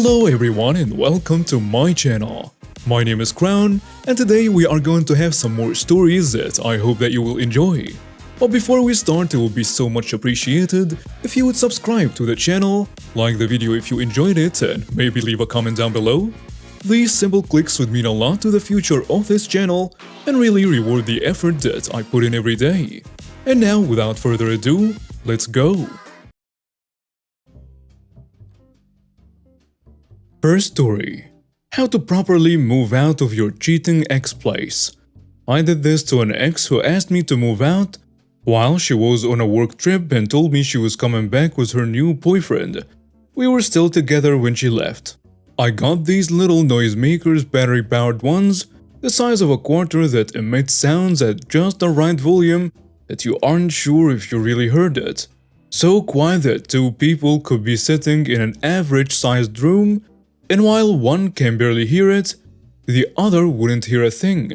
Hello everyone and welcome to my channel. My name is Crown and today we are going to have some more stories that I hope that you will enjoy. But before we start, it will be so much appreciated if you would subscribe to the channel, like the video if you enjoyed it, and maybe leave a comment down below. These simple clicks would mean a lot to the future of this channel and really reward the effort that I put in every day. And now, without further ado, let's go! First story. How to properly move out of your cheating ex place. I did this to an ex who asked me to move out while she was on a work trip and told me she was coming back with her new boyfriend. We were still together when she left. I got these little noisemakers, battery-powered ones, the size of a quarter that emit sounds at just the right volume that you aren't sure if you really heard it. So quiet that two people could be sitting in an average-sized room, and while one can barely hear it, the other wouldn't hear a thing.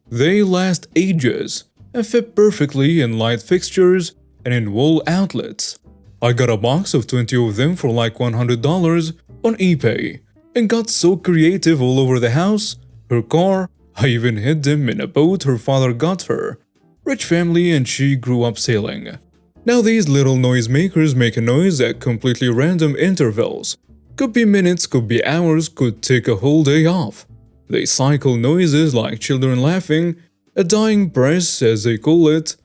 They last ages and fit perfectly in light fixtures and in wall outlets. I got a box of 20 of them for like $100 on eBay and got so creative all over the house, her car. I even hid them in a boat her father got her. Rich family and she grew up sailing. Now these little noisemakers make a noise at completely random intervals. Could be minutes, could be hours, could take a whole day off. They cycle noises like children laughing, a dying breath as they call it,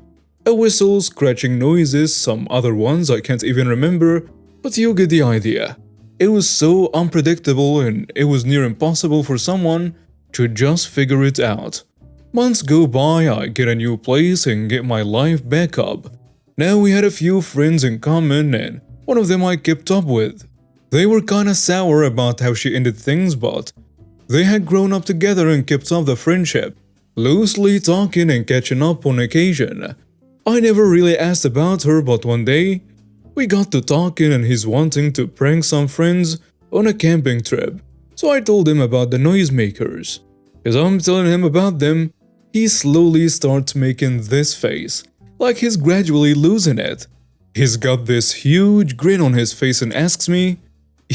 a whistle, scratching noises, some other ones I can't even remember, but you get the idea. It was so unpredictable and it was near impossible for someone to just figure it out. Months go by, I get a new place and get my life back up. Now we had a few friends in common and one of them I kept up with. They were kinda sour about how she ended things, but they had grown up together and kept up the friendship, loosely talking and catching up on occasion. I never really asked about her, but one day, we got to talking and he's wanting to prank some friends on a camping trip. So I told him about the noisemakers. As I'm telling him about them, he slowly starts making this face, like he's gradually losing it. He's got this huge grin on his face and asks me,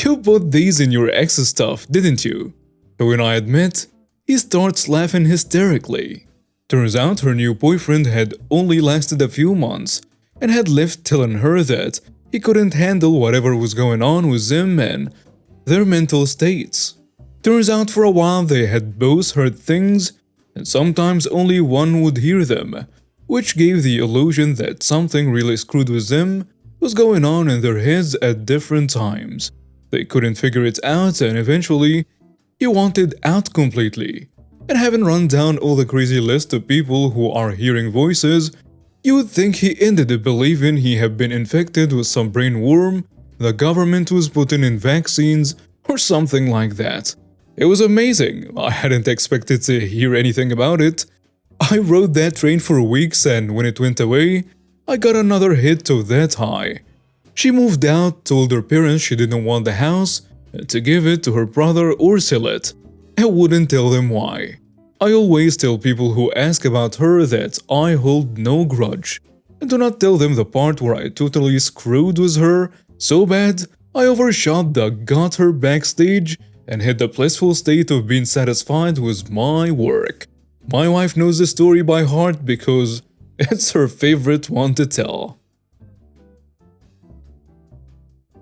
"You put these in your ex's stuff, didn't you?" When I admit, he starts laughing hysterically. Turns out her new boyfriend had only lasted a few months and had left telling her that he couldn't handle whatever was going on with them and their mental states. Turns out for a while they had both heard things and sometimes only one would hear them, which gave the illusion that something really screwed with them was going on in their heads at different times. They couldn't figure it out and eventually, he wanted out completely. And having run down all the crazy list of people who are hearing voices, you would think he ended up believing he had been infected with some brain worm the government was putting in vaccines or something like that. It was amazing. I hadn't expected to hear anything about it. I rode that train for weeks and when it went away, I got another hit of that high. She moved out, told her parents she didn't want the house, and to give it to her brother or sell it. I wouldn't tell them why. I always tell people who ask about her that I hold no grudge, and do not tell them the part where I totally screwed with her so bad I overshot the got her backstage and hit the blissful state of being satisfied with my work. My wife knows the story by heart because it's her favorite one to tell.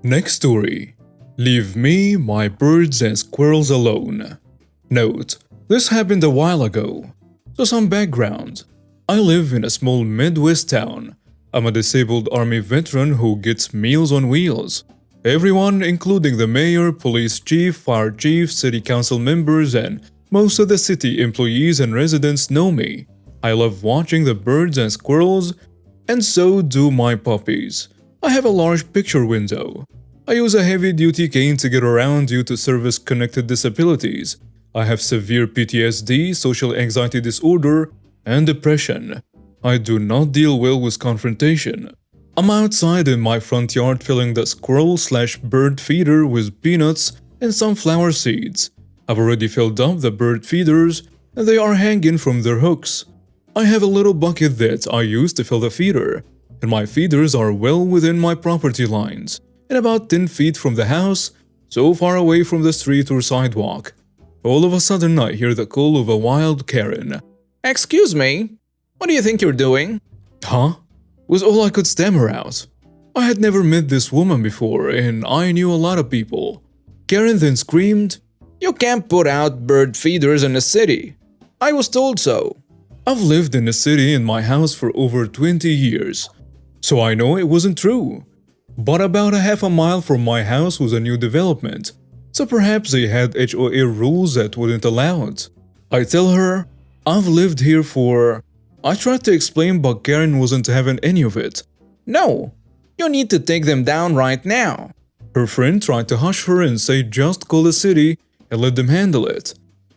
Next story. Leave me, my birds and squirrels alone. Note, this happened a while ago. So some background. I live in a small Midwest town. I'm a disabled army veteran who gets meals on wheels. Everyone, including the mayor, police chief, fire chief, city council members, and most of the city employees and residents know me. I love watching the birds and squirrels, and so do my puppies. I have a large picture window. I use a heavy-duty cane to get around due to service-connected disabilities. I have severe PTSD, social anxiety disorder, and depression. I do not deal well with confrontation. I'm outside in my front yard filling the squirrel/bird feeder with peanuts and sunflower seeds. I've already filled up the bird feeders, and they are hanging from their hooks. I have a little bucket that I use to fill the feeder, and my feeders are well within my property lines, and about 10 feet from the house, so far away from the street or sidewalk. All of a sudden, I hear the call of a wild Karen. Excuse me, what do you think you're doing? Huh? Was all I could stammer out. I had never met this woman before, and I knew a lot of people. Karen then screamed, You can't put out bird feeders in the city. I was told so. I've lived in the city in my house for over 20 years, so I know it wasn't true. But about a half a mile from my house was a new development, so perhaps they had HOA rules that wouldn't allow it. I tell her, I've lived here for… I tried to explain, but Karen wasn't having any of it. No, you need to take them down right now. Her friend tried to hush her and say just call the city and let them handle it.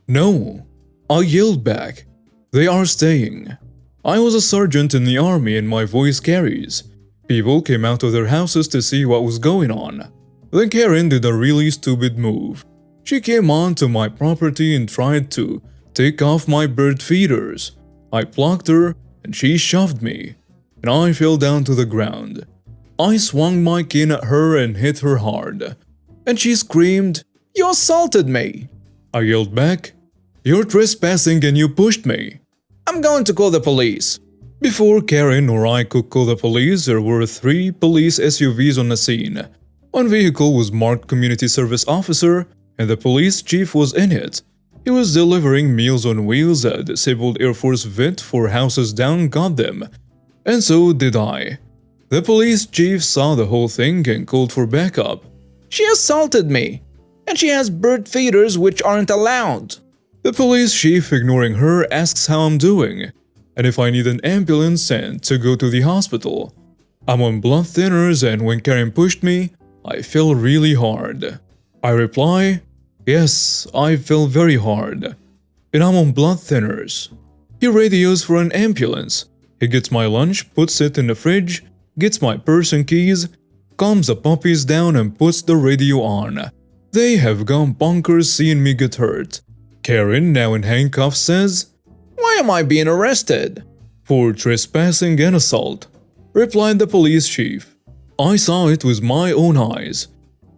No, I yelled back. They are staying. I was a sergeant in the army and my voice carries. People came out of their houses to see what was going on. Then Karen did a really stupid move. She came onto my property and tried to take off my bird feeders. I blocked her and she shoved me, and I fell down to the ground. I swung my cane at her and hit her hard, and she screamed, You assaulted me. I yelled back, You're trespassing and you pushed me. I'm going to call the police. Before Karen or I could call the police, there were 3 police SUVs on the scene. One vehicle was marked Community Service Officer, and the police chief was in it. He was delivering Meals on Wheels. A disabled Air Force vet for houses down got them, and so did I. The police chief saw the whole thing and called for backup. She assaulted me, and she has bird feeders which aren't allowed. The police chief, ignoring her, asks how I'm doing, and if I need an ambulance sent to go to the hospital. I'm on blood thinners, and when Karen pushed me, I fell really hard. I reply, Yes, I fell very hard, and I'm on blood thinners. He radios for an ambulance. He gets my lunch, puts it in the fridge, gets my purse and keys, calms the puppies down and puts the radio on. They have gone bonkers seeing me get hurt. Karen, now in handcuffs, says, Why am I being arrested? For trespassing and assault, replied the police chief. I saw it with my own eyes,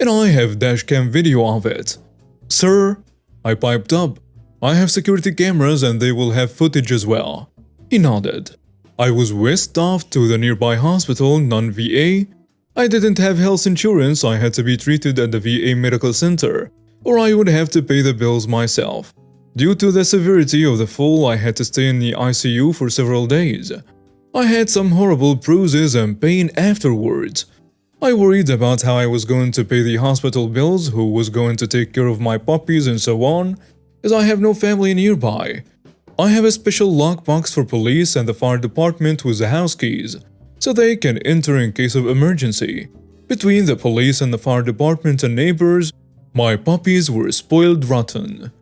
and I have dashcam video of it. Sir, I piped up, I have security cameras and they will have footage as well. He nodded. I was whisked off to the nearby hospital, non-VA. I didn't have health insurance, I had to be treated at the VA medical center, or I would have to pay the bills myself. Due to the severity of the fall, I had to stay in the ICU for several days. I had some horrible bruises and pain afterwards. I worried about how I was going to pay the hospital bills, who was going to take care of my puppies and so on, as I have no family nearby. I have a special lockbox for police and the fire department with the house keys, so they can enter in case of emergency. Between the police and the fire department and neighbors, my puppies were spoiled rotten,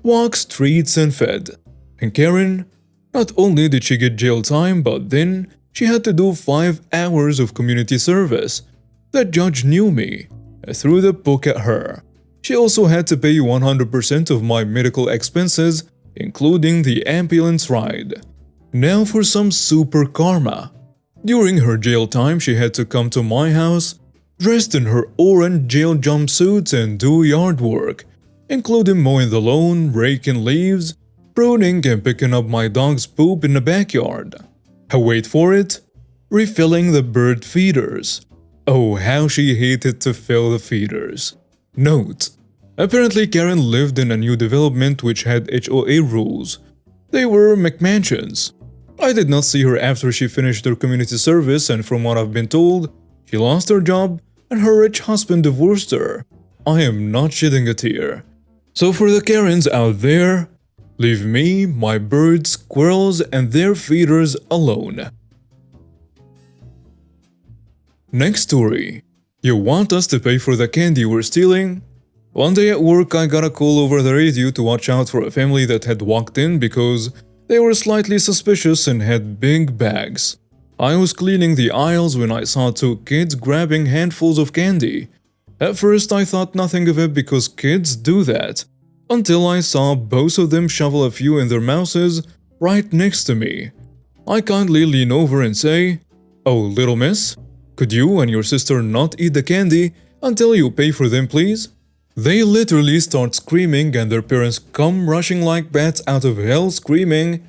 walked, treats and fed. And Karen, not only did she get jail time, but then she had to do 5 hours of community service. The judge knew me. I threw the book at her. She also had to pay 100% of my medical expenses, including the ambulance ride. Now for some super karma. During her jail time, she had to come to my house, dressed in her orange jail jumpsuit and do yard work, including mowing the lawn, raking leaves, pruning and picking up my dog's poop in the backyard. Wait for it, refilling the bird feeders. Oh, how she hated to fill the feeders. Note: apparently Karen lived in a new development which had HOA rules. They were McMansions. I did not see her after she finished her community service, and from what I've been told, she lost her job and her rich husband divorced her. I am not shedding a tear. So for the Karens out there, leave me, my birds, squirrels, and their feeders alone. Next story. You want us to pay for the candy we're stealing? One day at work, I got a call over the radio to watch out for a family that had walked in because they were slightly suspicious and had big bags. I was cleaning the aisles when I saw 2 kids grabbing handfuls of candy. At first, I thought nothing of it because kids do that, until I saw both of them shovel a few in their mouths right next to me. I kindly lean over and say, "Oh, little miss, could you and your sister not eat the candy until you pay for them, please?" They literally start screaming and their parents come rushing like bats out of hell screaming,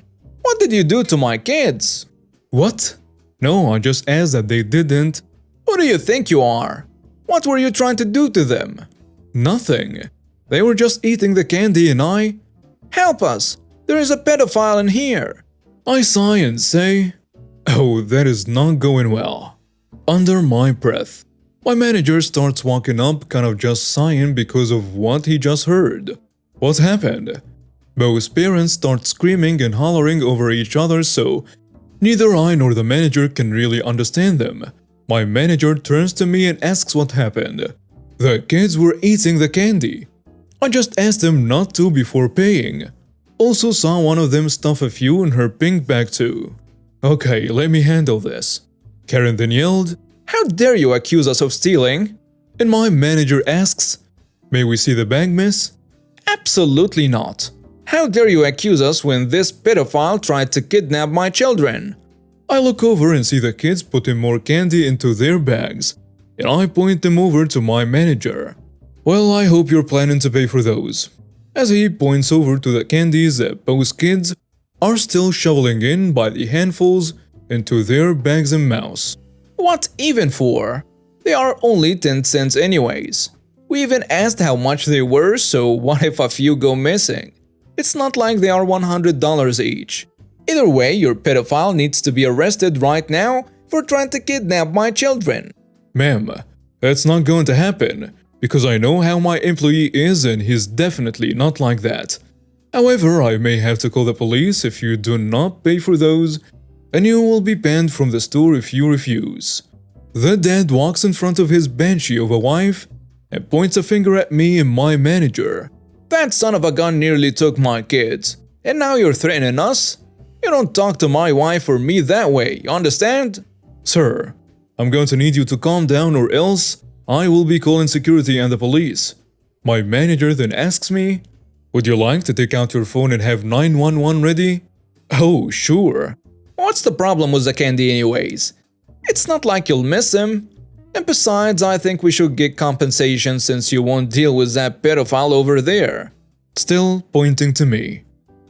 "What did you do to my kids?" "What? No, I just asked that they didn't." "Who do you think you are? What were you trying to do to them?" "Nothing. They were just eating the candy and I..." "Help us! There is a pedophile in here!" I sigh and say, "Oh, that is not going well." Under my breath, my manager starts walking up, kind of just sighing because of what he just heard. What happened? Both parents start screaming and hollering over each other, so neither I nor the manager can really understand them. My manager turns to me and asks what happened. The kids were eating the candy. I just asked them not to before paying. Also saw one of them stuff a few in her pink bag too. Okay, let me handle this. Karen then yelled, "How dare you accuse us of stealing?" and my manager asks, "May we see the bag, miss?" "Absolutely not. How dare you accuse us when this pedophile tried to kidnap my children?" I look over and see the kids putting more candy into their bags, and I point them over to my manager. "Well, I hope you're planning to pay for those." As he points over to the candies that both kids are still shoveling in by the handfuls into their bags and mouths. "What even for? They are only 10 cents anyways. We even asked how much they were, so what if a few go missing? It's not like they are $100 each. Either way, your pedophile needs to be arrested right now for trying to kidnap my children." "Ma'am, that's not going to happen, because I know how my employee is and he's definitely not like that. However, I may have to call the police if you do not pay for those, and you will be banned from the store if you refuse." The dad walks in front of his banshee of a wife and points a finger at me and my manager. "That son of a gun nearly took my kids, and now you're threatening us? You don't talk to my wife or me that way, you understand?" "Sir, I'm going to need you to calm down or else I will be calling security and the police." My manager then asks me, "Would you like to take out your phone and have 911 ready?" "Oh, sure." "What's the problem with the candy anyways? It's not like you'll miss him. And besides, I think we should get compensation since you won't deal with that pedophile over there." Still pointing to me.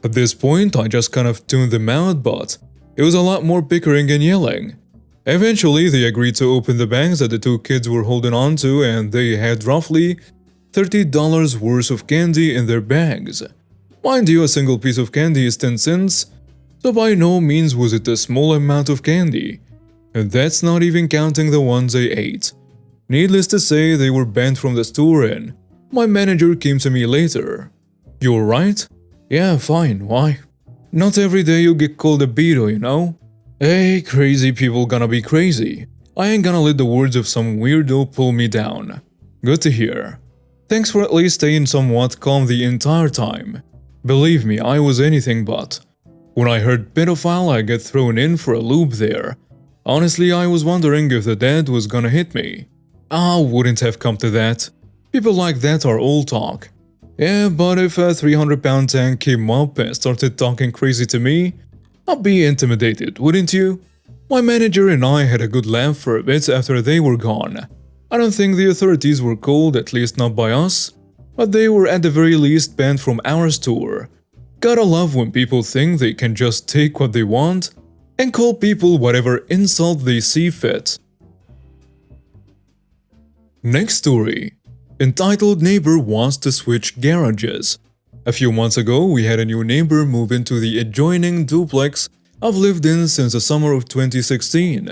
At this point, I just kind of tuned them out, but it was a lot more bickering and yelling. Eventually, they agreed to open the bags that the two kids were holding on to, and they had roughly $30 worth of candy in their bags. Mind you, a single piece of candy is 10 cents, so by no means was it a small amount of candy. And that's not even counting the ones they ate. Needless to say, they were banned from the store and my manager came to me later. "You alright?" "Yeah, fine, why?" "Not every day you get called a beetle, you know?" "Hey, crazy people gonna be crazy. I ain't gonna let the words of some weirdo pull me down." "Good to hear. Thanks for at least staying somewhat calm the entire time. Believe me, I was anything but. When I heard pedophile, I got thrown in for a loop there. Honestly, I was wondering if the dad was gonna hit me. I wouldn't have come to that. People like that are all talk. Yeah, but if a 300-pound tank came up and started talking crazy to me, I'd be intimidated, wouldn't you?" My manager and I had a good laugh for a bit after they were gone. I don't think the authorities were called, at least not by us, but they were at the very least banned from our store. Gotta love when people think they can just take what they want and call people whatever insult they see fit. Next story. Entitled Neighbor Wants to Switch Garages. A few months ago, we had a new neighbor move into the adjoining duplex I've lived in since the summer of 2016.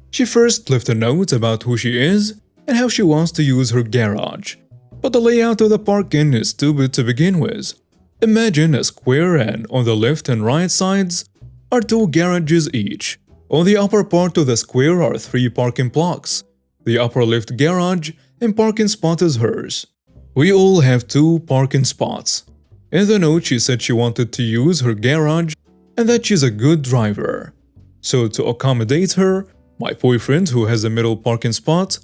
She first left a note about who she is and how she wants to use her garage. But the layout of the parking is stupid to begin with. Imagine a square and on the left and right sides are two garages each. On the upper part of the square are 3 parking blocks. The upper left garage and parking spot is hers. We all have 2 parking spots. In the note, she said she wanted to use her garage and that she's a good driver. So to accommodate her, my boyfriend, who has the middle parking spot,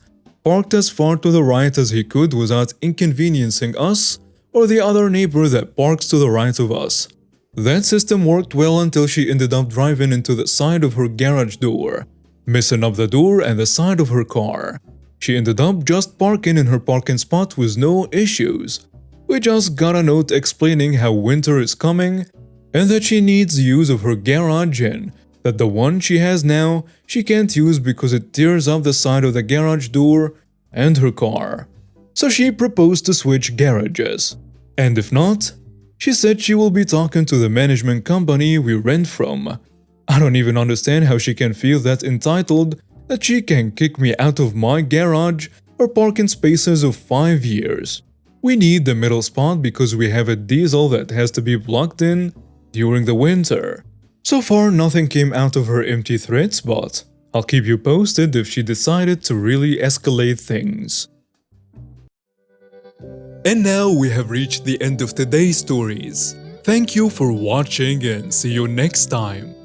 parked as far to the right as he could without inconveniencing us or the other neighbor that parks to the right of us. That system worked well until she ended up driving into the side of her garage door, messing up the door and the side of her car. She ended up just parking in her parking spot with no issues. We just got a note explaining how winter is coming and that she needs use of her garage and that the one she has now she can't use because it tears up the side of the garage door and her car. So she proposed to switch garages. And if not, she said she will be talking to the management company we rent from. I don't even understand how she can feel that entitled that she can kick me out of my garage or parking spaces of 5 years. We need the middle spot because we have a diesel that has to be plugged in during the winter. So far nothing came out of her empty threats, but I'll keep you posted if she decided to really escalate things. And now we have reached the end of today's stories. Thank you for watching and see you next time.